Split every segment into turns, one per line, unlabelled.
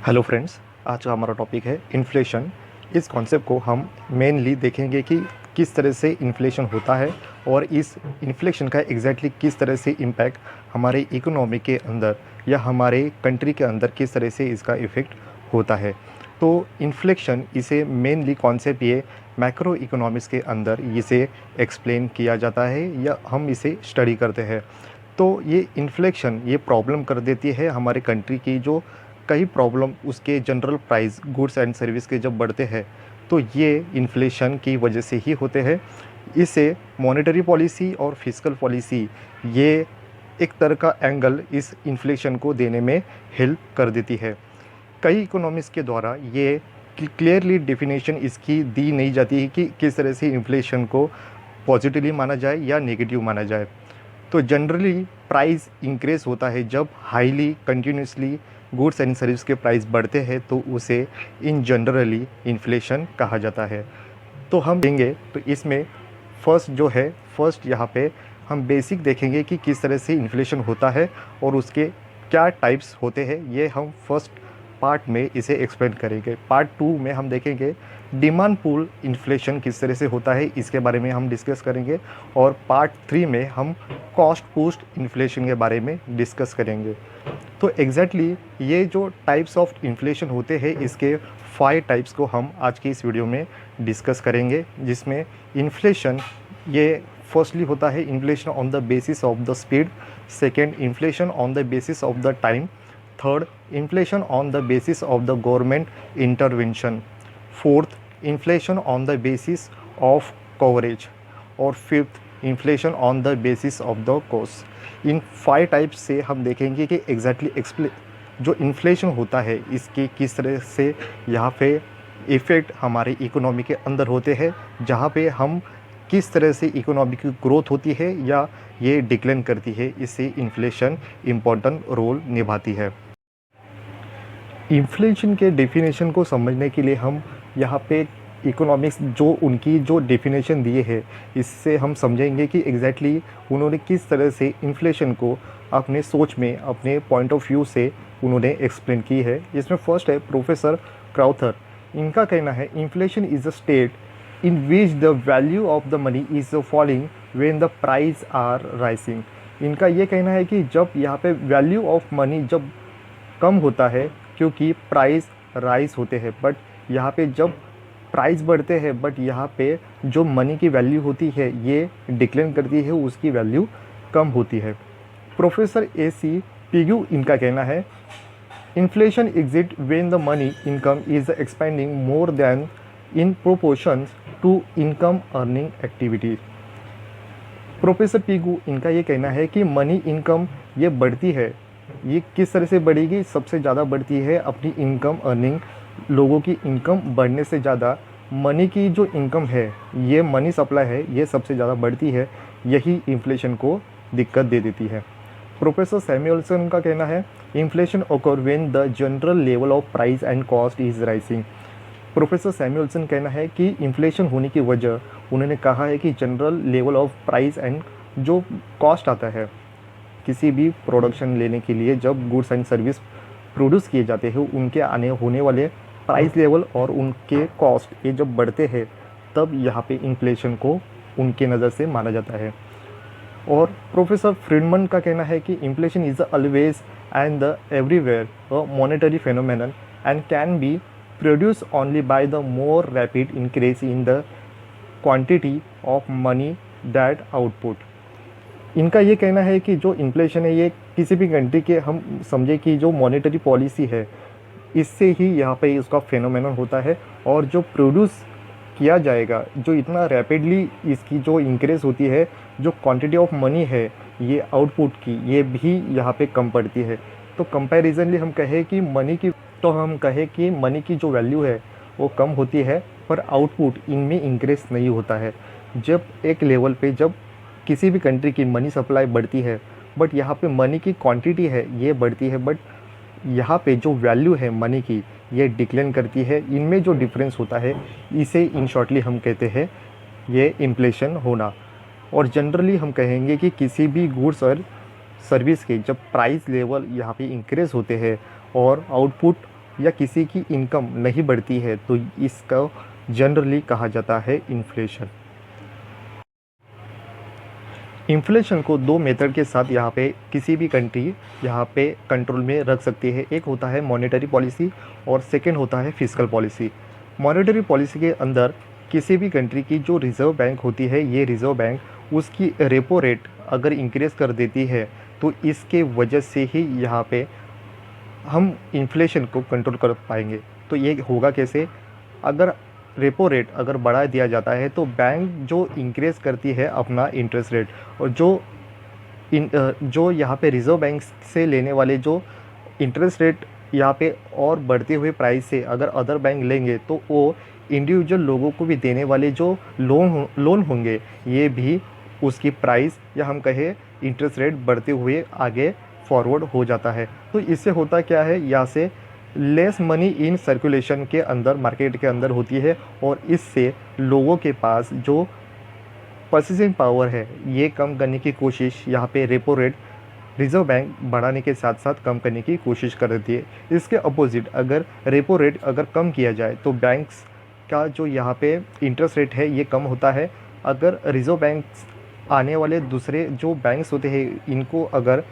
Hello friends, आज का हमारा टॉपिक है इन्फ्लेशन। इस कॉन्सेप्ट को हम मेनली देखेंगे कि किस तरह से इन्फ्लेशन होता है और इस इन्फ्लेशन का एग्जैक्टली किस तरह से इम्पैक्ट हमारे इकोनॉमी के अंदर या हमारे कंट्री के अंदर किस तरह से इसका इफ़ेक्ट होता है। तो इन्फ्लेशन इसे मेनली कॉन्सेप्ट ये मैक्रो इकोनॉमिक्स के अंदर इसे एक्सप्लेन किया जाता है या हम इसे स्टडी करते हैं। तो ये इन्फ्लेशन ये प्रॉब्लम कर देती है हमारे कंट्री की, जो कई प्रॉब्लम उसके general price goods and service के जब बढ़ते हैं तो ये इन्फ्लेशन की वजह से ही होते हैं। इसे मॉनेटरी पॉलिसी और फिस्कल पॉलिसी ये एक तरह का एंगल इस इन्फ्लेशन को देने में हेल्प कर देती है। कई इकोनॉमिक्स के द्वारा ये क्लियरली डेफिनेशन इसकी दी नहीं जाती है कि किस तरह से इन्फ्लेशन को पॉजिटिवली माना जाए या नेगेटिव माना जाए। तो जनरली प्राइस इंक्रीज होता है जब highly continuously goods and service के प्राइस बढ़ते हैं, तो उसे इन जनरली इन्फ्लेशन कहा जाता है। तो हम देंगे तो इसमें फर्स्ट यहाँ पे हम बेसिक देखेंगे कि किस तरह से इन्फ्लेशन होता है और उसके क्या टाइप्स होते हैं। ये हम फर्स्ट पार्ट में इसे एक्सप्लेन करेंगे। पार्ट 2 में हम देखेंगे डिमांड पूल इन्फ्लेशन किस तरह से होता है, इसके बारे में हम डिस्कस करेंगे। और पार्ट 3 में हम कॉस्ट पुश्ड इन्फ्लेशन के बारे में डिस्कस करेंगे। तो एग्जैक्टली ये जो टाइप्स ऑफ इन्फ्लेशन होते हैं, इसके 5 टाइप्स को हम आज की इस वीडियो में डिस्कस करेंगे। जिसमें इन्फ्लेशन ये फर्स्टली होता है inflation on the basis of the speed, second inflation on the basis of the time, third inflation on the basis of the government intervention, fourth inflation on the basis of coverage, और fifth inflation on the basis of the cost. इन 5 types से हम देखेंगे कि exactly जो inflation होता है इसकी किस तरह से यहाँ पे इफ़ेक्ट हमारे इकोनॉमी के अंदर होते हैं, जहाँ पे हम किस तरह से इकोनॉमी की ग्रोथ होती है या ये डिक्लाइन करती है, इससे इन्फ्लेशन इम्पोर्टेंट रोल निभाती है। इन्फ्लेशन के डेफिनेशन को समझने के लिए हम यहाँ पे इकोनॉमिक्स जो उनकी जो डेफिनेशन दिए है, इससे हम समझेंगे कि एग्जैक्टली उन्होंने किस तरह से इन्फ्लेशन को अपने सोच में, अपने पॉइंट ऑफ व्यू से उन्होंने एक्सप्लेन की है। इसमें फर्स्ट है प्रोफेसर क्राउथर। इनका कहना है inflation is a state in which the value of the money is falling when the price are rising. इनका ये कहना है कि जब यहाँ पे वैल्यू ऑफ मनी जब कम होता है क्योंकि प्राइस राइज होते हैं, बट यहाँ पे जब प्राइस बढ़ते हैं बट यहाँ पे जो मनी की वैल्यू होती है ये डिक्लाइन करती है, उसकी वैल्यू कम होती है। प्रोफेसर AC पिग्यू इनका कहना है inflation exists when the money income is expanding more than in proportions to income earning activities. Professor Pigou इनका ये कहना है कि मनी इनकम ये बढ़ती है, ये किस तरह से बढ़ेगी, सबसे ज़्यादा बढ़ती है अपनी इनकम अर्निंग। लोगों की इनकम बढ़ने से ज़्यादा मनी की जो इनकम है, ये मनी सप्लाई है, ये सबसे ज़्यादा बढ़ती है। यही इन्फ्लेशन को दिक्कत दे देती है। प्रोफेसर सैमुअल्सन का कहना है इन्फ्लेशन ओकर when the general level of price and cost is rising. Professor Samuelson कहना है कि इन्फ्लेशन होने की वजह उन्होंने कहा है कि general level of price and जो कॉस्ट आता है किसी भी प्रोडक्शन लेने के लिए, जब गुड्स एंड सर्विस प्रोड्यूस किए जाते हैं उनके आने होने वाले प्राइस लेवल और उनके कॉस्ट ये जब बढ़ते हैं, तब यहाँ पे इन्फ्लेशन को उनके नज़र से माना जाता है। और प्रोफेसर फ्रीडमन का कहना है कि inflation is always and the everywhere a monetary phenomenon and can be produce only by the more rapid increase in the quantity of money that output. इनका ये कहना है कि जो इन्फ्लेशन है ये किसी भी कंट्री के, हम समझे कि जो मॉनेटरी पॉलिसी है इससे ही यहाँ पे इसका फेनोमेनन होता है, और जो प्रोड्यूस किया जाएगा जो इतना रैपिडली इसकी जो इंक्रीज होती है, जो क्वांटिटी ऑफ मनी है ये आउटपुट की, ये भी यहाँ पे कम पड़ती है। तो कंपैरिजनली हम कहें कि मनी की जो वैल्यू है वो कम होती है, पर आउटपुट इनमें इंक्रीज नहीं होता है। जब एक लेवल पे जब किसी भी कंट्री की मनी सप्लाई बढ़ती है, बट यहाँ पे मनी की क्वांटिटी है ये बढ़ती है, बट यहाँ पे जो वैल्यू है मनी की ये डिक्लाइन करती है। इनमें जो डिफरेंस होता है इसे इन शॉर्टली हम कहते हैं ये इन्फ्लेशन होना। और जनरली हम कहेंगे कि किसी भी गुड्स और सर्विस के जब प्राइस लेवल यहाँ पे इंक्रीज़ होते हैं और आउटपुट या किसी की इनकम नहीं बढ़ती है तो इसका जनरली कहा जाता है इन्फ्लेशन। इन्फ्लेशन को दो मेथड के साथ यहाँ पे किसी भी कंट्री यहाँ पे कंट्रोल में रख सकती है। एक होता है मॉनेटरी पॉलिसी और सेकंड होता है फिस्कल पॉलिसी। मॉनेटरी पॉलिसी के अंदर किसी भी कंट्री की जो रिज़र्व बैंक होती है, ये रिज़र्व बैंक उसकी रेपो रेट अगर इंक्रीज़ कर देती है तो इसके वजह से ही यहाँ पे हम इन्फ्लेशन को कंट्रोल कर पाएंगे। तो ये होगा कैसे? अगर रेपो रेट अगर बढ़ा दिया जाता है तो बैंक जो इंक्रीज़ करती है अपना इंटरेस्ट रेट, और जो यहाँ पे रिज़र्व बैंक से लेने वाले जो इंटरेस्ट रेट यहाँ पे और बढ़ते हुए प्राइस से अगर अदर बैंक लेंगे तो वो इंडिविजुअल लोगों को भी देने वाले जो लोन होंगे ये भी उसकी प्राइस या हम कहें इंटरेस्ट रेट बढ़ते हुए आगे फॉरवर्ड हो जाता है। तो इससे होता क्या है, यहाँ से लेस मनी इन सर्कुलेशन के अंदर मार्केट के अंदर होती है और इससे लोगों के पास जो परचेसिंग पावर है ये कम करने की कोशिश यहाँ पे रेपो रेट रिज़र्व बैंक बढ़ाने के साथ साथ कम करने की कोशिश कर देती है। इसके अपोजिट अगर रेपो रेट अगर कम किया जाए तो बैंक्स का जो यहाँ पे इंटरेस्ट रेट है ये कम होता है। अगर रिज़र्व बैंक आने वाले दूसरे जो बैंक्स होते हैं इनको अगर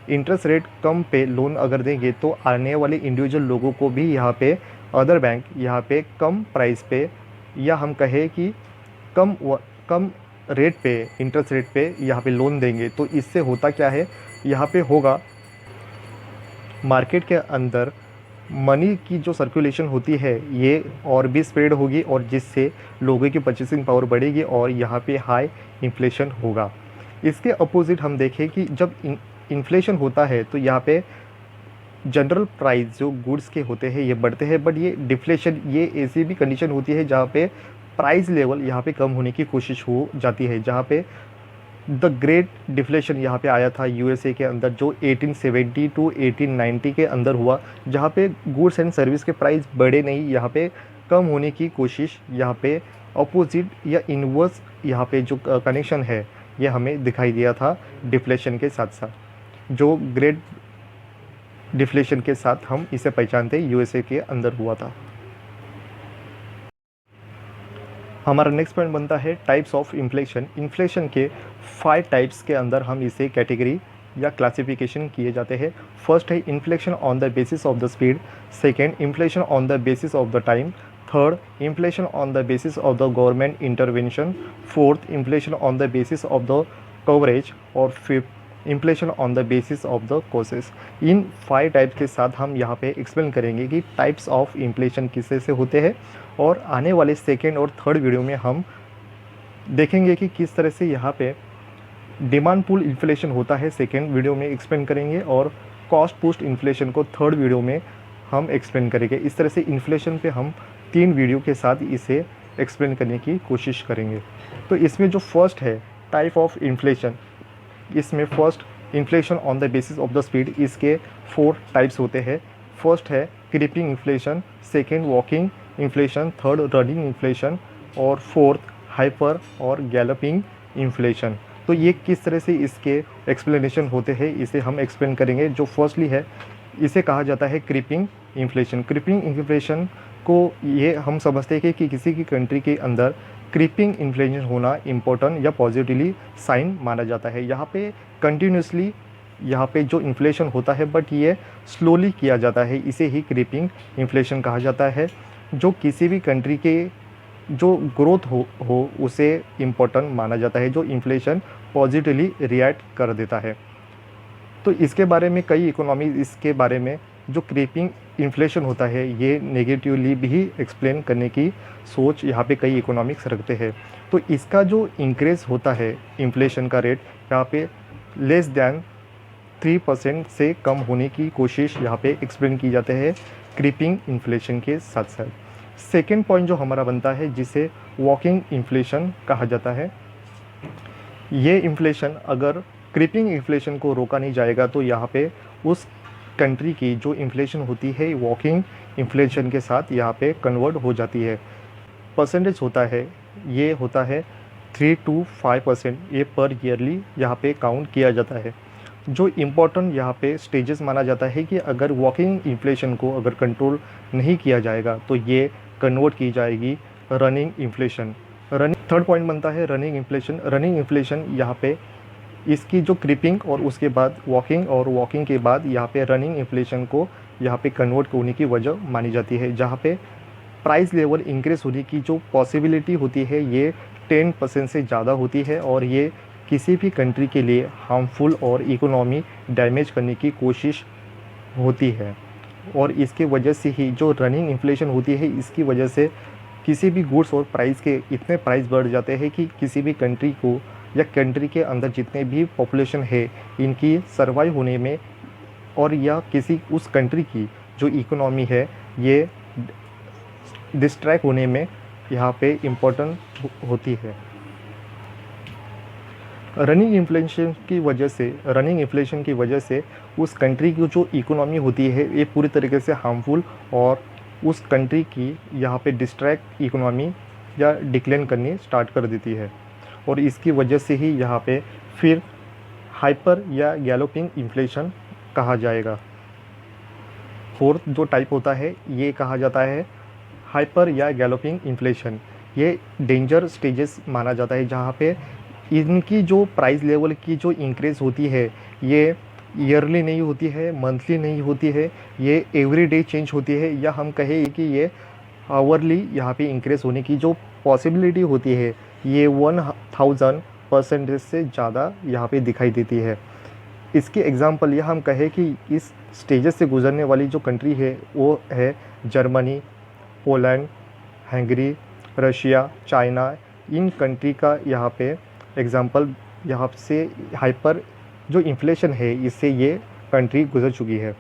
इंटरेस्ट रेट कम पे लोन अगर देंगे तो आने वाले इंडिविजुअल लोगों को भी यहाँ पे अदर बैंक यहाँ पे कम प्राइस पे या हम कहें कि कम रेट पे इंटरेस्ट रेट पे यहाँ पे लोन देंगे। तो इससे होता क्या है, यहाँ पे होगा मार्केट के अंदर मनी की जो सर्कुलेशन होती है ये और भी स्प्रेड होगी और जिससे लोगों की परचेसिंग पावर बढ़ेगी और यहाँ पे हाई इन्फ्लेशन होगा। इसके अपोजिट हम देखें कि जब इन्फ्लेशन होता है तो यहाँ पे जनरल प्राइस जो गुड्स के होते हैं ये बढ़ते हैं, बट ये डिफ्लेशन ये ऐसी भी कंडीशन होती है जहाँ पे प्राइस लेवल यहाँ पे कम होने की कोशिश हो जाती है। जहाँ पे द ग्रेट डिफ्लेशन यहाँ पे आया था यूएसए के अंदर जो 1870 टू 1890 के अंदर हुआ, जहाँ पे गुड्स एंड सर्विस के प्राइस बढ़े नहीं, यहाँ पे कम होने की कोशिश, यहाँ पे अपोजिट या इनवर्स यहाँ पे जो कनेक्शन है ये हमें दिखाई दिया था डिफ्लेशन के साथ साथ। जो ग्रेट डिफ्लेशन के साथ हम इसे पहचानते यूएसए के अंदर हुआ था। हमारा नेक्स्ट पॉइंट बनता है टाइप्स ऑफ इन्फ्लेशन। इन्फ्लेशन के 5 टाइप्स के अंदर हम इसे कैटेगरी या क्लासिफिकेशन किए जाते हैं। फर्स्ट है inflation on the basis of the speed, second inflation on the basis of the time, third inflation on the basis of the government intervention, fourth inflation on the basis of the coverage और fifth inflation on the basis of the causes. इन 5 types के साथ हम यहाँ पे explain करेंगे कि types of inflation किससे से होते हैं और आने वाले सेकेंड और थर्ड वीडियो में हम देखेंगे कि किस तरह से यहाँ पे डिमांड पुल इन्फ्लेशन होता है, सेकेंड वीडियो में एक्सप्लेन करेंगे, और कॉस्ट पुस्ट इन्फ्लेशन को थर्ड वीडियो में हम एक्सप्लेन करेंगे। इस तरह से इन्फ्लेशन पे हम 3 वीडियो के साथ इसे एक्सप्लेन करने की कोशिश करेंगे। तो इसमें जो फर्स्ट है टाइप ऑफ इन्फ्लेशन, इसमें first inflation on the basis of the speed, इसके 4 टाइप्स होते हैं। फर्स्ट है creeping inflation, second walking inflation, third running inflation और फोर्थ हाइपर और गैलपिंग इन्फ्लेशन। तो ये किस तरह से इसके एक्सप्लेनेशन होते हैं इसे हम एक्सप्लेन करेंगे। जो फर्स्टली है इसे कहा जाता है क्रीपिंग इन्फ्लेशन। क्रीपिंग इन्फ्लेशन को ये हम समझते हैं कि किसी की कंट्री के अंदर क्रीपिंग इन्फ्लेशन होना इम्पोर्टेंट या पॉजिटिवली साइन माना जाता है। यहाँ पे कंटिन्यूसली यहाँ पे जो इन्फ्लेशन होता है बट ये स्लोली किया जाता है, इसे ही क्रीपिंग इन्फ्लेशन कहा जाता है। जो किसी भी कंट्री के जो ग्रोथ हो उसे इम्पोर्टेंट माना जाता है, जो इन्फ्लेशन पॉजिटिवली रिएक्ट कर देता है। तो इसके बारे में कई इकोनॉमी इसके बारे में जो क्रीपिंग इन्फ्लेशन होता है ये नेगेटिवली भी एक्सप्लेन करने की सोच यहाँ पे कई इकोनॉमिक्स रखते हैं। तो इसका जो इंक्रीज़ होता है इन्फ्लेशन का रेट यहाँ पे लेस दैन 3% से कम होने की कोशिश यहाँ पे एक्सप्लेन की जाते हैं क्रीपिंग इन्फ्लेशन के साथ साथ। सेकेंड पॉइंट जो हमारा बनता है जिसे वॉकिंग इन्फ्लेशन कहा जाता है, ये इन्फ्लेशन अगर क्रीपिंग इन्फ्लेशन को रोका नहीं जाएगा तो यहाँ पे उस कंट्री की जो इन्फ्लेशन होती है वॉकिंग इन्फ्लेशन के साथ यहाँ पे कन्वर्ट हो जाती है। परसेंटेज होता है ये होता है 3 to 5%, ये पर ईयरली यहाँ पे काउंट किया जाता है। जो इम्पोर्टेंट यहाँ पे स्टेजेस माना जाता है कि अगर वॉकिंग इन्फ्लेशन को अगर कंट्रोल नहीं किया जाएगा तो ये कन्वर्ट की जाएगी running inflation. Running third point बनता है रनिंग इन्फ्लेशन। रनिंग इन्फ्लेशन यहाँ पे इसकी जो क्रीपिंग और उसके बाद वॉकिंग और वॉकिंग के बाद यहाँ पे रनिंग इन्फ्लेशन को यहाँ पे कन्वर्ट होने की वजह मानी जाती है, जहाँ पे प्राइस लेवल इंक्रीज होने की जो पॉसिबिलिटी होती है ये 10% से ज़्यादा होती है और ये किसी भी कंट्री के लिए हार्मफुल और इकोनॉमी डैमेज करने की कोशिश होती है। और इसके वजह से ही जो रनिंग इन्फ्लेशन होती है इसकी वजह से किसी भी गुड्स और प्राइस के इतने प्राइस बढ़ जाते हैं कि किसी भी कंट्री को या कंट्री के अंदर जितने भी पॉपुलेशन है इनकी सर्वाइव होने में और या किसी उस कंट्री की जो इकोनॉमी है ये डिस्ट्रैक्ट होने में यहाँ पे इम्पोर्टेंट होती है। रनिंग इन्फ्लेशन की वजह से उस कंट्री की जो इकोनॉमी होती है ये पूरी तरीके से हार्मफुल और उस कंट्री की यहाँ पे डिस्ट्रैक्ट इकोनॉमी या डिक्लाइन करनी स्टार्ट कर देती है और इसकी वजह से ही यहाँ पे फिर हाइपर या गैलोपिंग इन्फ्लेशन कहा जाएगा। फोर्थ जो टाइप होता है ये कहा जाता है हाइपर या गैलोपिंग इन्फ्लेशन। ये डेंजर स्टेजेस माना जाता है जहाँ पे इनकी जो प्राइस लेवल की जो इंक्रीज़ होती है ये ईयरली नहीं होती है, मंथली नहीं होती है, ये एवरी डे चेंज होती है या हम कहें कि ये आवरली यहाँ पे इंक्रीज़ होने की जो पॉसिबिलिटी होती है ये 1000% से ज़्यादा यहाँ पे दिखाई देती है। इसकी एग्ज़ाम्पल ये हम कहें कि इस स्टेजेस से गुजरने वाली जो कंट्री है वो है Germany, Poland, Hungary, Russia, China. In country का यहाँ पे एग्ज़ाम्पल यहाँ से हाइपर जो इन्फ्लेशन है इससे ये कंट्री गुजर चुकी है।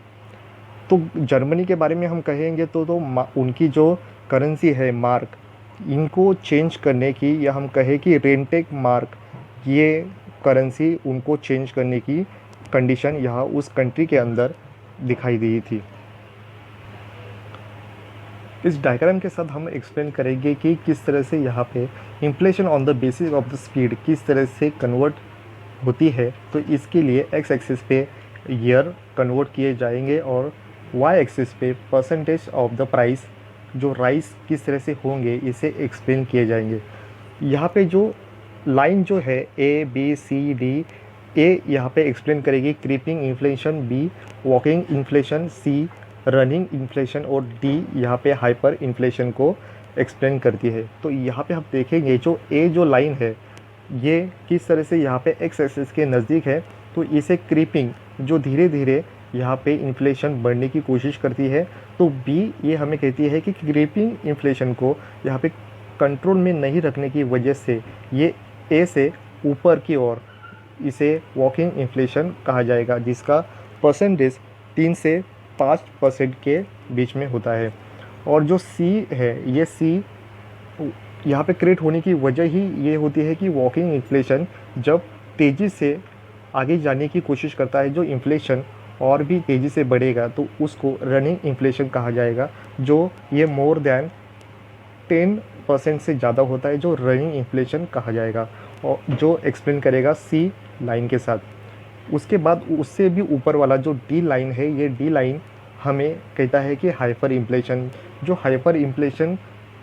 तो जर्मनी के बारे में हम कहेंगे तो उनकी जो करेंसी है मार्क इनको चेंज करने की या हम कहें कि रेंटेक मार्क ये करेंसी उनको चेंज करने की कंडीशन यहाँ उस कंट्री के अंदर दिखाई दी थी। इस डायग्राम के साथ हम एक्सप्लेन करेंगे कि किस तरह से यहाँ पे inflation on the basis of the speed किस तरह से कन्वर्ट होती है। तो इसके लिए एक्स एक्सिस पे ईयर कन्वर्ट किए जाएंगे और वाई एक्सिस पे परसेंटेज ऑफ द प्राइस जो राइस किस तरह से होंगे इसे एक्सप्लेन किए जाएंगे। यहाँ पे जो लाइन जो है ए बी सी डी, ए यहाँ पे एक्सप्लेन करेगी creeping inflation, B walking inflation, C running inflation और डी यहाँ पे हाइपर इन्फ्लेशन को एक्सप्लेन करती है। तो यहाँ पे हम देखेंगे जो ए जो लाइन है ये किस तरह से यहाँ पे एक्स एक्सिस के नज़दीक है तो इसे क्रीपिंग जो धीरे धीरे यहाँ पे इन्फ्लेशन बढ़ने की कोशिश करती है। तो बी ये हमें कहती है कि क्रीपिंग इन्फ्लेशन को यहाँ पे कंट्रोल में नहीं रखने की वजह से ये ए से ऊपर की ओर इसे वॉकिंग इन्फ्लेशन कहा जाएगा जिसका परसेंटेज 3 से 5% के बीच में होता है। और जो सी है ये सी यहाँ पे क्रिएट होने की वजह ही ये होती है कि वॉकिंग इन्फ्लेशन जब तेज़ी से आगे जाने की कोशिश करता है, जो इन्फ्लेशन और भी तेज़ी से बढ़ेगा तो उसको रनिंग इन्फ्लेशन कहा जाएगा। जो ये मोर देन 10% से ज़्यादा होता है जो रनिंग इन्फ्लेशन कहा जाएगा और जो एक्सप्लेन करेगा सी लाइन के साथ। उसके बाद उससे भी ऊपर वाला जो डी लाइन है ये डी लाइन हमें कहता है कि हाइपर इन्फ्लेशन। जो हाइपर इन्फ्लेशन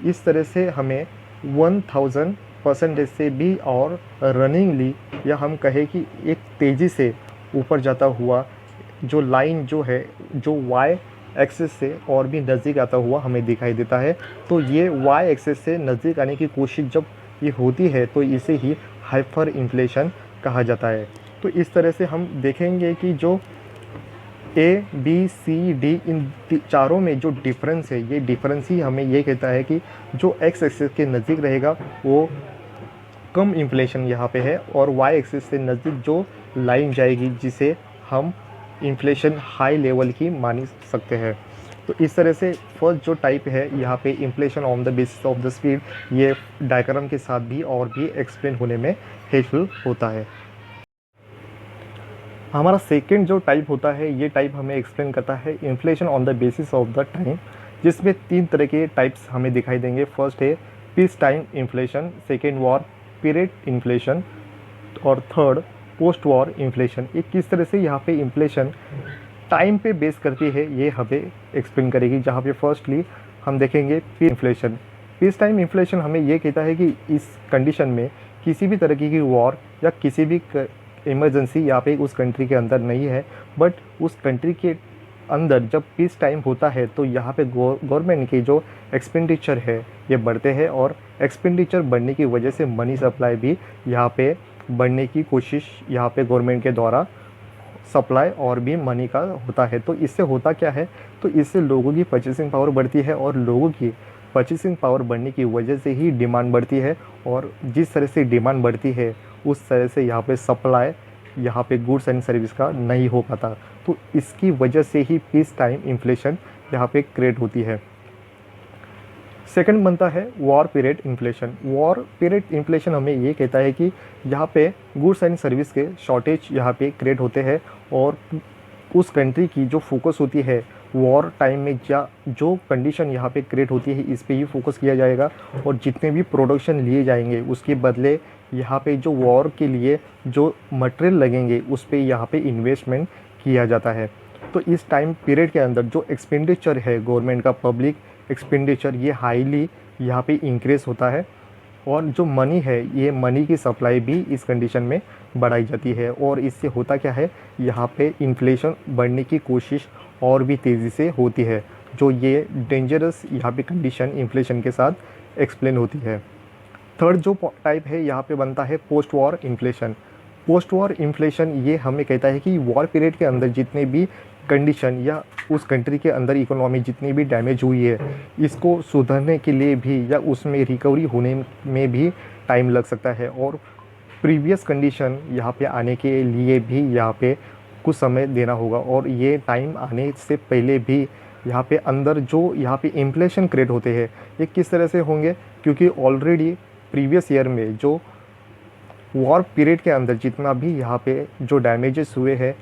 इस तरह से हमें 1000% से भी और रनिंगली या हम कहें कि एक तेज़ी से ऊपर जाता हुआ जो लाइन जो है जो वाई एक्सिस से और भी नज़दीक आता हुआ हमें दिखाई देता है। तो ये वाई एक्सिस से नज़दीक आने की कोशिश जब ये होती है तो इसे ही हाइपर इन्फ्लेशन कहा जाता है। तो इस तरह से हम देखेंगे कि जो ए बी सी डी इन चारों में जो डिफरेंस है ये डिफरेंस ही हमें ये कहता है कि जो एक्स एक्सिस के नज़दीक रहेगा वो कम इन्फ्लेशन यहाँ पे है और वाई एक्सिस से नज़दीक जो लाइन जाएगी जिसे हम इन्फ्लेशन हाई लेवल की मान सकते हैं। तो इस तरह से फर्स्ट जो टाइप है यहाँ पे inflation on the basis of the speed ये डायग्राम के साथ भी और भी एक्सप्लेन होने में हेल्पफुल होता है। हमारा सेकंड जो टाइप होता है ये टाइप हमें एक्सप्लेन करता है inflation on the basis of the time, जिसमें 3 तरह के टाइप्स हमें दिखाई देंगे। फर्स्ट है piece time inflation, second war period inflation और थर्ड पोस्ट वॉर इन्फ्लेशन, ये किस तरह से यहाँ पे इन्फ्लेशन टाइम पे बेस करती है, ये हमें एक्सप्लेन करेगी। जहाँ पे फर्स्टली हम देखेंगे peace inflation. Peace time inflation हमें ये कहता है कि इस कंडीशन में किसी भी तरह की वॉर या किसी भी इमरजेंसी यहाँ पे उस कंट्री के अंदर नहीं है, बट उस कंट्री के अंदर जब पीस टाइम होता है तो यहाँ पे गवर्नमेंट के जो एक्सपेंडिचर है ये बढ़ते हैं, और एक्सपेंडिचर बढ़ने की वजह से मनी सप्लाई भी यहाँ पे बढ़ने की कोशिश यहाँ पे गवर्नमेंट के द्वारा सप्लाई और भी मनी का होता है। तो इससे होता क्या है, तो इससे लोगों की परचेसिंग पावर बढ़ती है, और लोगों की परचेसिंग पावर बढ़ने की वजह से ही डिमांड बढ़ती है, और जिस तरह से डिमांड बढ़ती है उस तरह से यहाँ पे सप्लाई यहाँ पे गुड्स एंड सर्विस का नहीं हो पाता। तो इसकी वजह से ही पीस टाइम इन्फ्लेशन यहाँ पे क्रिएट होती है। सेकंड बनता है war period inflation. War period inflation हमें ये कहता है कि यहाँ पे गुड्स एंड सर्विस के शॉर्टेज यहाँ पे क्रिएट होते हैं, और उस कंट्री की जो फोकस होती है वॉर टाइम में, या जो कंडीशन यहाँ पे क्रिएट होती है इस पे ही फोकस किया जाएगा, और जितने भी प्रोडक्शन लिए जाएंगे उसके बदले यहाँ पे जो वॉर के लिए जो मटेरियल लगेंगे उस पे यहाँ पे इन्वेस्टमेंट किया जाता है। तो इस टाइम पीरियड के अंदर जो एक्सपेंडिचर है गवर्नमेंट का, पब्लिक एक्सपेंडिचर, ये हाईली यहाँ पे इंक्रीज़ होता है, और जो मनी है ये मनी की सप्लाई भी इस कंडीशन में बढ़ाई जाती है, और इससे होता क्या है, यहाँ पे इन्फ्लेशन बढ़ने की कोशिश और भी तेज़ी से होती है, जो ये डेंजरस यहाँ पे कंडीशन इन्फ्लेशन के साथ एक्सप्लेन होती है। थर्ड जो टाइप है यहाँ पे बनता है post war inflation. Post war inflation ये हमें कहता है कि वॉर पीरियड के अंदर जितने भी कंडीशन या उस कंट्री के अंदर इकोनॉमी जितनी भी डैमेज हुई है, इसको सुधरने के लिए भी या उसमें रिकवरी होने में भी टाइम लग सकता है, और प्रीवियस कंडीशन यहाँ पे आने के लिए भी यहाँ पे कुछ समय देना होगा, और ये टाइम आने से पहले भी यहाँ पे अंदर जो यहाँ पे इन्फ्लेशन क्रिएट होते हैं ये किस तरह से होंगे, क्योंकि ऑलरेडी प्रीवियस ईयर में जो वॉर पीरियड के अंदर जितना भी यहाँ पे जो डैमेजेस हुए हैं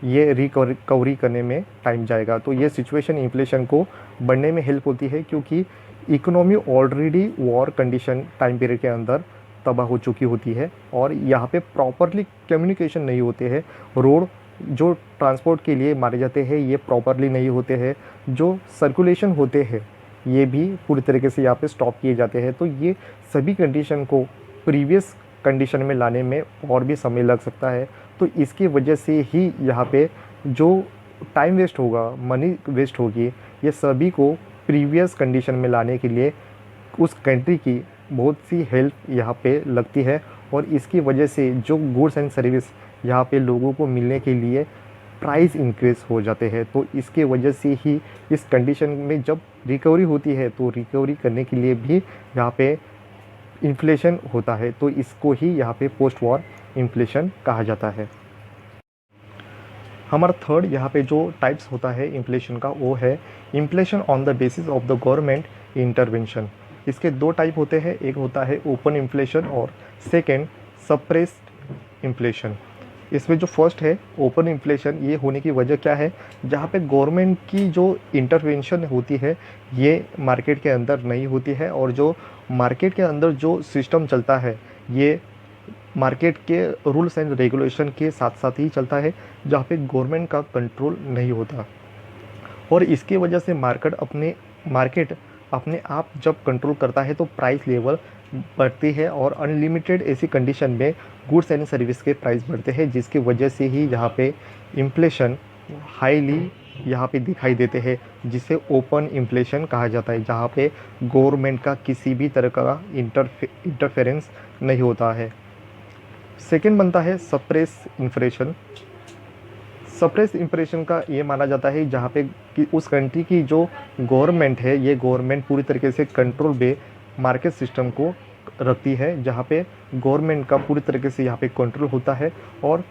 ये रिकवरी करने में टाइम जाएगा। तो ये सिचुएशन इन्फ्लेशन को बढ़ने में हेल्प होती है, क्योंकि economy already war condition time period के अंदर तबाह हो चुकी होती है, और यहाँ पे प्रॉपरली कम्युनिकेशन नहीं होते हैं, रोड जो ट्रांसपोर्ट के लिए मारे जाते हैं ये प्रॉपरली नहीं होते हैं, जो सर्कुलेशन होते हैं ये भी पूरी तरीके से यहाँ पे स्टॉप किए जाते हैं। तो ये सभी कंडीशन को प्रीवियस कंडीशन में लाने में और भी समय लग सकता है। तो इसकी वजह से ही यहाँ पे जो टाइम वेस्ट होगा, मनी वेस्ट होगी, ये सभी को प्रीवियस कंडीशन में लाने के लिए उस कंट्री की बहुत सी हेल्प यहाँ पे लगती है, और इसकी वजह से जो गुड्स एंड सर्विस यहाँ पे लोगों को मिलने के लिए प्राइस इंक्रीज़ हो जाते हैं। तो इसके वजह से ही इस कंडीशन में जब रिकवरी होती है तो रिकवरी करने के लिए भी यहाँ पे इन्फ्लेशन होता है। तो इसको ही यहाँ पे पोस्ट वॉर इन्फ्लेशन कहा जाता है। हमारा थर्ड यहाँ पे जो टाइप्स होता है इन्फ्लेशन का वो है inflation on the basis of the government intervention. इसके दो टाइप होते हैं, एक होता है ओपन इन्फ्लेशन और सेकेंड सप्रेस्ड इन्फ्लेशन। इसमें जो फर्स्ट है ओपन इन्फ्लेशन, ये होने की वजह क्या है, जहाँ पे गवर्नमेंट की जो इंटरवेंशन होती है ये मार्केट के अंदर नहीं होती है, और जो मार्केट के अंदर जो सिस्टम चलता है ये मार्केट के रूल्स एंड रेगुलेशन के साथ साथ ही चलता है, जहाँ पे गवर्नमेंट का कंट्रोल नहीं होता, और इसकी वजह से मार्केट अपने आप जब कंट्रोल करता है तो प्राइस लेवल बढ़ती है, और अनलिमिटेड ऐसी कंडीशन में गुड्स एंड सर्विस के प्राइस बढ़ते हैं, जिसकी वजह से ही यहाँ पे इन्फ्लेशन हाईली यहाँ पे दिखाई देते हैं, जिसे ओपन इन्फ्लेशन कहा जाता है, जहाँ पे गवर्नमेंट का किसी भी तरह का इंटरफेरेंस नहीं होता है। सेकेंड बनता है सप्रेस इन्फ्लेशन। सप्रेस इन्फ्लेशन का ये माना जाता है जहाँ पे कि उस कंट्री की जो गवर्नमेंट है ये गवर्नमेंट पूरी तरीके से कंट्रोल पे मार्केट सिस्टम को रखती है, जहाँ पे गवर्नमेंट का पूरी तरीके से यहाँ पे कंट्रोल होता है, और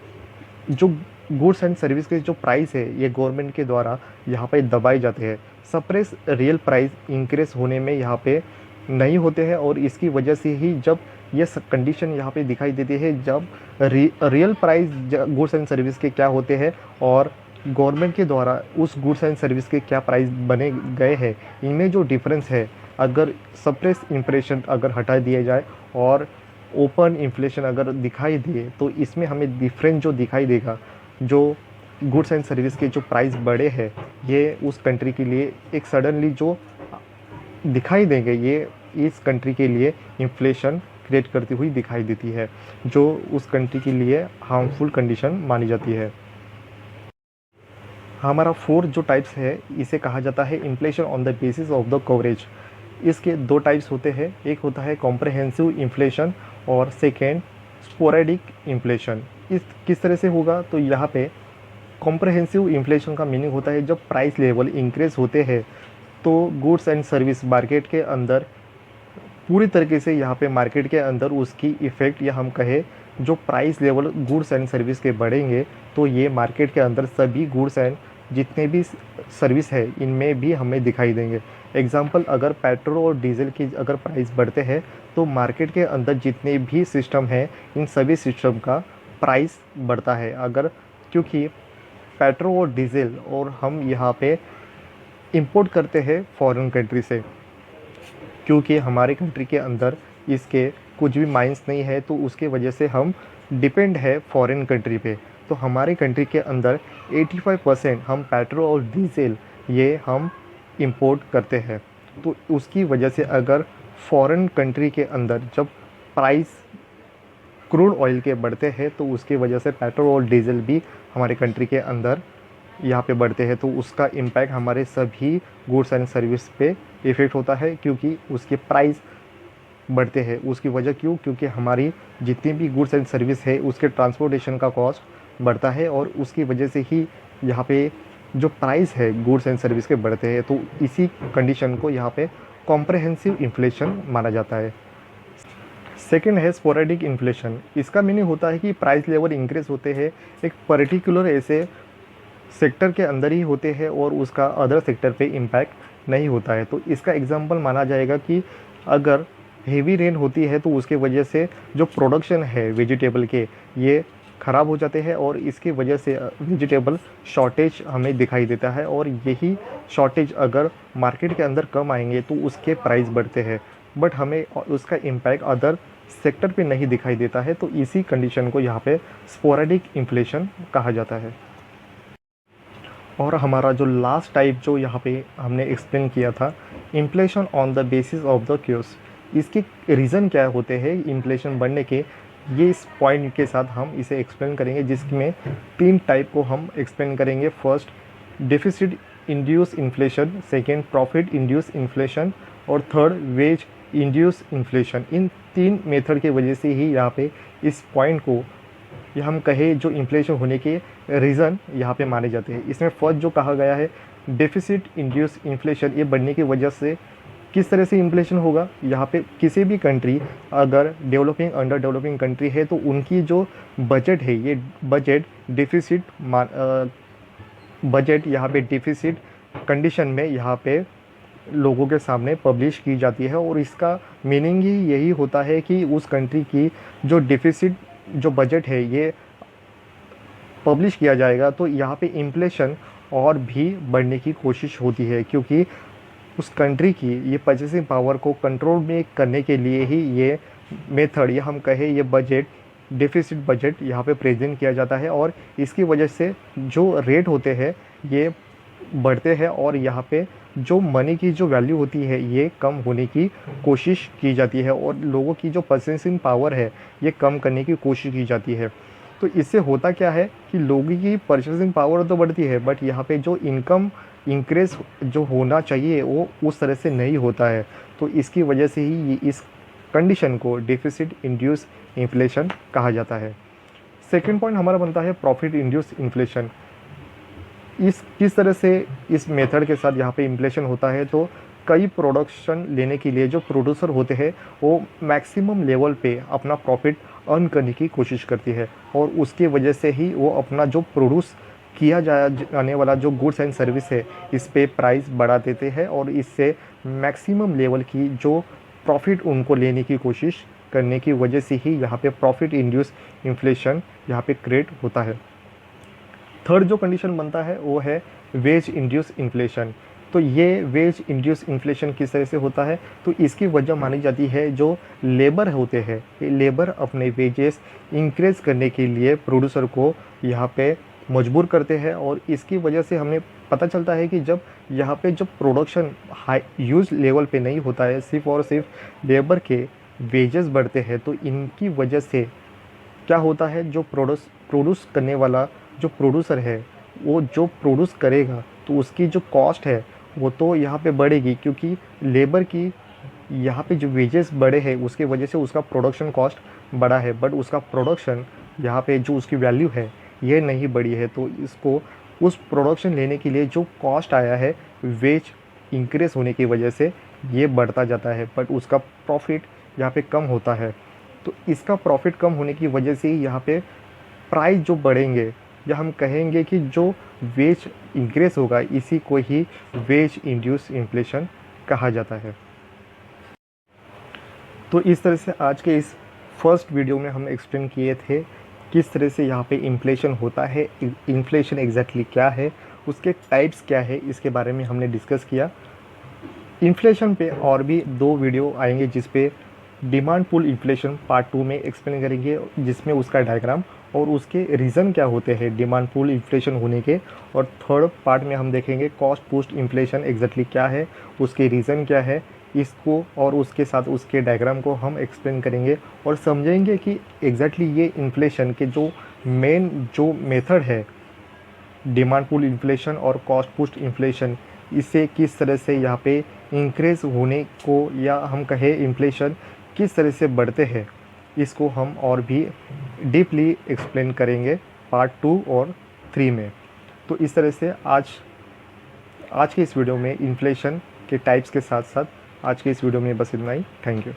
जो गुड्स एंड सर्विस के जो प्राइस है ये गवर्नमेंट के द्वारा यहाँ पे दबाए जाते हैं। सप्रेस रियल प्राइस इंक्रीज होने में यहाँ पे नहीं होते हैं, और इसकी वजह से ही जब ये कंडीशन यहाँ पे दिखाई देती है, जब real price goods and service के क्या होते हैं और गवर्नमेंट के द्वारा उस गुड्स एंड सर्विस के क्या प्राइस बने गए हैं, इनमें जो डिफरेंस है, अगर सप्रेस इन्फ्लेशन अगर हटा दिया जाए और ओपन इन्फ्लेशन अगर दिखाई दे तो इसमें हमें डिफरेंस जो दिखाई देगा, जो गुड्स एंड सर्विस के जो प्राइस बढ़े हैं ये उस कंट्री के लिए एक सडनली जो दिखाई देंगे, ये इस कंट्री के लिए इन्फ्लेशन क्रिएट करती हुई दिखाई देती है, जो उस कंट्री के लिए हार्मफुल कंडीशन मानी जाती है। हमारा फोर्थ जो टाइप्स है इसे कहा जाता है inflation on the basis of the coverage. इसके दो टाइप्स होते हैं, एक होता है कॉम्प्रहेंसिव इन्फ्लेशन और सेकेंड स्पोरेडिक इन्फ्लेशन। इस किस तरह से होगा, तो यहाँ पे कॉम्प्रहेंसिव इन्फ्लेशन का मीनिंग होता है जब प्राइस लेवल इंक्रीज होते हैं तो गुड्स एंड सर्विस मार्केट के अंदर पूरी तरीके से यहाँ पे मार्केट के अंदर उसकी इफ़ेक्ट, या हम कहें जो price level goods and service के बढ़ेंगे तो ये मार्केट के अंदर सभी गुड्स एंड जितने भी सर्विस है इनमें भी हमें दिखाई देंगे। एग्जांपल, अगर पेट्रोल और डीजल की अगर प्राइस बढ़ते हैं तो मार्केट के अंदर जितने भी सिस्टम हैं इन सभी सिस्टम का प्राइस बढ़ता है। अगर क्योंकि पेट्रोल और डीजल और हम यहाँ पे इंपोर्ट करते हैं फॉरेन कंट्री से, क्योंकि हमारे कंट्री के अंदर इसके कुछ भी माइंस नहीं है तो उसके वजह से हम डिपेंड है फॉरेन कंट्री पे। तो हमारे कंट्री के अंदर 85% हम पेट्रोल और डीजल ये हम इंपोर्ट करते हैं। तो उसकी वजह से अगर फॉरेन कंट्री के अंदर जब प्राइस क्रूड ऑयल के बढ़ते हैं तो उसकी वजह से पेट्रोल और डीजल भी हमारे कंट्री के अंदर यहाँ पे बढ़ते हैं, तो उसका इम्पैक्ट हमारे सभी गुड्स एंड सर्विस पे इफ़ेक्ट होता है, क्योंकि उसके प्राइस बढ़ते हैं। उसकी वजह क्यों, क्योंकि हमारी जितनी भी गुड्स एंड सर्विस है उसके ट्रांसपोर्टेशन का कॉस्ट बढ़ता है और उसकी वजह से ही यहाँ पे जो प्राइस है गुड्स एंड सर्विस के बढ़ते हैं। तो इसी कंडीशन को यहाँ पे कॉम्प्रहेंसिव इन्फ्लेशन माना जाता है। सेकेंड है स्पोरेडिक इन्फ्लेशन। इसका मीनिंग होता है कि प्राइस लेवल इंक्रीज होते हैं एक पर्टिकुलर ऐसे सेक्टर के अंदर ही होते हैं और उसका अदर सेक्टर पे इम्पैक्ट नहीं होता है। तो इसका एग्जांपल माना जाएगा कि अगर हेवी रेन होती है तो उसके वजह से जो प्रोडक्शन है वेजिटेबल के ये ख़राब हो जाते हैं और इसकी वजह से वेजिटेबल शॉर्टेज हमें दिखाई देता है, और यही शॉर्टेज अगर मार्केट के अंदर कम आएंगे तो उसके प्राइस बढ़ते हैं, बट हमें उसका इम्पैक्ट अदर सेक्टर पे नहीं दिखाई देता है। तो इसी कंडीशन को यहाँ पे स्पोरेडिक इन्फ्लेशन कहा जाता है। और हमारा जो लास्ट टाइप जो यहाँ पे हमने एक्सप्लेन किया था, inflation on the basis of the causes, इसके रीज़न क्या होते हैं इन्फ्लेशन बढ़ने के, ये इस पॉइंट के साथ हम इसे एक्सप्लेन करेंगे, जिसमें 3 टाइप को हम एक्सप्लेन करेंगे। First deficit induce inflation, second profit induce inflation और थर्ड वेज इंड्यूस इन्फ्लेशन। इन 3 मेथड के वजह से ही यहाँ पे इस पॉइंट को या हम कहें जो इन्फ्लेशन होने के रीज़न यहाँ पे माने जाते हैं। इसमें फर्स्ट जो कहा गया है डेफिसिट इंड्यूस इन्फ्लेशन, ये बढ़ने की वजह से किस तरह से इन्फ्लेशन होगा, यहाँ पे किसी भी कंट्री अगर डेवलपिंग अंडर डेवलपिंग कंट्री है तो उनकी जो बजट है ये बजट यहाँ पे डिफिसिट कंडीशन में यहाँ पे लोगों के सामने पब्लिश की जाती है, और इसका मीनिंग ही यही होता है कि उस कंट्री की जो डिफिसिट जो बजट है ये पब्लिश किया जाएगा, तो यहाँ पे इन्फ्लेशन और भी बढ़ने की कोशिश होती है, क्योंकि उस कंट्री की ये परचेसिंग पावर को कंट्रोल में करने के लिए ही ये मेथड या हम कहें ये बजट डेफिसिट बजट यहाँ पे प्रेजेंट किया जाता है, और इसकी वजह से जो रेट होते हैं ये बढ़ते हैं और यहाँ पे जो मनी की जो वैल्यू होती है ये कम होने की कोशिश की जाती है, और लोगों की जो परचेसिंग पावर है ये कम करने की कोशिश की जाती है। तो इससे होता क्या है कि लोगों की परचेसिंग पावर तो बढ़ती है, बट यहाँ पे जो इनकम इंक्रीज जो होना चाहिए वो उस तरह से नहीं होता है। तो इसकी वजह से ही ये इस कंडीशन को डेफिसिट इंड्यूस इन्फ्लेशन कहा जाता है। सेकेंड पॉइंट हमारा बनता है प्रॉफिट इंड्यूस इन्फ्लेशन। इस किस तरह से इस मेथड के साथ यहाँ पे इन्फ्लेशन होता है, तो कई प्रोडक्शन लेने के लिए जो प्रोड्यूसर होते हैं वो मैक्सिमम लेवल पे अपना प्रॉफिट अर्न करने की कोशिश करती है, और उसकी वजह से ही वो अपना जो प्रोड्यूस किया जाने वाला जो गुड्स एंड सर्विस है इस पे प्राइस बढ़ा देते हैं, और इससे मैक्सिमम लेवल की जो प्रॉफिट उनको लेने की कोशिश करने की वजह से ही यहाँ पे प्रॉफिट इंड्यूस इन्फ्लेशन यहाँ पे क्रिएट होता है। थर्ड जो कंडीशन बनता है वो है वेज इंड्यूस इन्फ्लेशन। तो ये वेज इंड्यूस इन्फ्लेशन किस तरह से होता है, तो इसकी वजह मानी जाती है जो लेबर होते हैं, ये लेबर अपने वेजेस इंक्रीज़ करने के लिए प्रोड्यूसर को यहाँ पे मजबूर करते हैं। और इसकी वजह से हमें पता चलता है कि जब यहाँ पे जब प्रोडक्शन हाई यूज़ लेवल पे नहीं होता है, सिर्फ और सिर्फ लेबर के वेजेस बढ़ते हैं, तो इनकी वजह से क्या होता है, जो प्रोड्यूस करने वाला जो प्रोड्यूसर है, वो जो प्रोड्यूस करेगा तो उसकी जो कॉस्ट है वो तो यहाँ पे बढ़ेगी, क्योंकि लेबर की यहाँ पे जो वेजेस बढ़े हैं उसके वजह से उसका प्रोडक्शन कॉस्ट बढ़ा है, बट उसका प्रोडक्शन यहाँ पे जो उसकी वैल्यू है ये नहीं बढ़ी है। तो इसको उस प्रोडक्शन लेने के लिए जो कॉस्ट आया है वेज इंक्रीज होने की वजह से ये बढ़ता जाता है, बट उसका प्रॉफिट यहाँ पे कम होता है। तो इसका प्रॉफिट कम होने की वजह से ही यहाँ पे प्राइस जो बढ़ेंगे, या हम कहेंगे कि जो वेज इंक्रीज होगा, इसी को ही वेज इंड्यूस इन्फ्लेशन कहा जाता है। तो इस तरह से आज के इस फर्स्ट वीडियो में हम एक्सप्लेन किए थे किस तरह से यहाँ पे इन्फ्लेशन होता है, इन्फ्लेशन एग्जैक्टली क्या है, उसके टाइप्स क्या है, इसके बारे में हमने डिस्कस किया। इन्फ्लेशन पे और भी 2 वीडियो आएंगे जिस पे डिमांड पुल इन्फ्लेशन पार्ट 2 में एक्सप्लेन करेंगे, जिसमें उसका डायग्राम और उसके रीज़न क्या होते हैं डिमांड पुल इन्फ्लेशन होने के। और थर्ड पार्ट में हम देखेंगे कॉस्ट पुश्ड इन्फ्लेशन एग्जैक्टली क्या है, उसके रीज़न क्या है, इसको और उसके साथ उसके डायग्राम को हम एक्सप्लेन करेंगे और समझेंगे कि एग्जैक्टली ये इन्फ्लेशन के जो मेन जो मेथड है डिमांड पुल इन्फ्लेशन और कॉस्ट पुश्ड इन्फ्लेशन, इसे किस तरह से यहाँ पे इंक्रीज होने को, या हम कहें इन्फ्लेशन किस तरह से बढ़ते हैं, इसको हम और भी डीपली एक्सप्लेन करेंगे पार्ट 2 और 3 में। तो इस तरह से आज के इस वीडियो में इन्फ्लेशन के टाइप्स के साथ साथ आज के इस वीडियो में बस इतना ही। Thank you.